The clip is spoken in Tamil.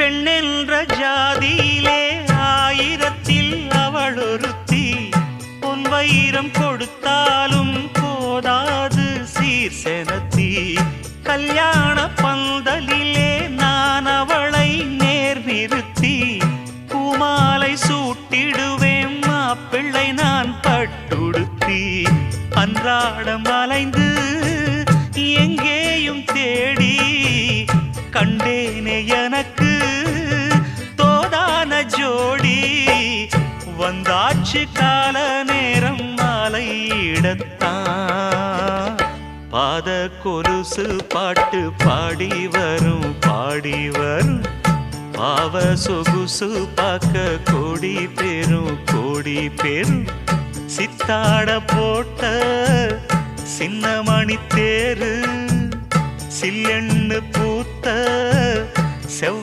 பெண்ணென்ற ஜாதியிலே ஆயிரத்தில் அவள் ஒருத்தி. பொன் வைரம் கொடுத்தாலும் போதாது சீர் செனத்தி. கல்யாண பந்தலிலே நான் அவளை நேர் நிறுத்தி பூமாலை சூட்டிடுவேன் மாப்பிள்ளை நான் பட்டுடுத்தி. அன்றாடம் அலைந்து எங்கேயும் தேடி கண்டேனே எனக்கு தோதான ஜோடி. வந்தாச்சு கால நேரம் மாலையிடத்தான். பாத கொலுசு பாட்டு பாடி வரும் பாடி வரும். பாவ சொகுசு பார்க்க கோடி பேரும். சித்தாட போட்ட சின்ன மணி தேரு சில்லெண்ணு பூத்த செவ்